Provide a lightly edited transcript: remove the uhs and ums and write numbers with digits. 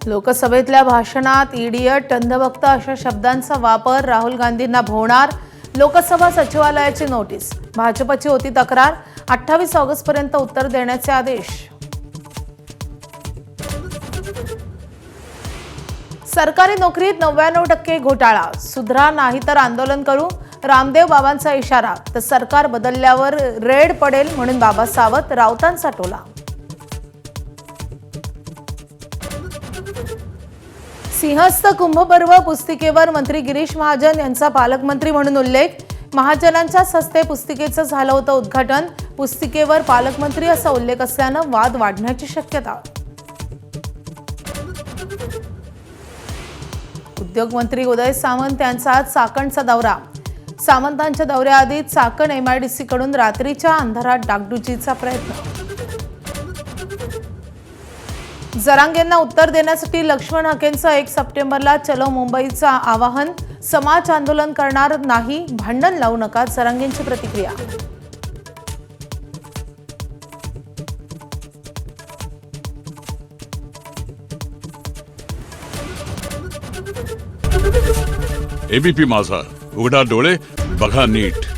लोकसभेतल्या भाषणात इडियट, अंधभक्त अशा शब्दांचा वापर राहुल गांधींना भोवणार. लोकसभा सचिवालयाची नोटीस. भाजपची होती तक्रार. 28 ऑगस्टपर्यंत उत्तर देण्याचे आदेश. सरकारी नोकरीत 99% घोटाळा. सुधरा नाही तर आंदोलन करू. रामदेव बाबांचा इशारा. तर सरकार बदलल्यावर रेड पडेल म्हणून बाबा सावत. राऊतांचा टोला. सिंहस्थ कुंभपर्व पुस्तिकेवर मंत्री गिरीश महाजन यांचा पालकमंत्री म्हणून उल्लेख. महाजनांच्याच हस्ते पुस्तिकेचं झालं होतं उद्घाटन. पुस्तिकेवर पालकमंत्री असा उल्लेख असल्यानं वाद वाढण्याची शक्यता. उद्योगमंत्री उदय सामंत यांचा आज चाकणचा दौरा. सामंतांच्या दौऱ्याआधी चाकण MIDC कडून रात्रीच्या अंधारात डागडुजीचा प्रयत्न. जरांगेंना उत्तर देण्यासाठी लक्ष्मण हाकेंचं 1 सप्टेंबरला चलो मुंबईचं आवाहन. समाज आंदोलन करणार नाही, भांडण लावू नका. जरांगेंची प्रतिक्रिया. ABP माझा, उघडा डोळे बघा नीट.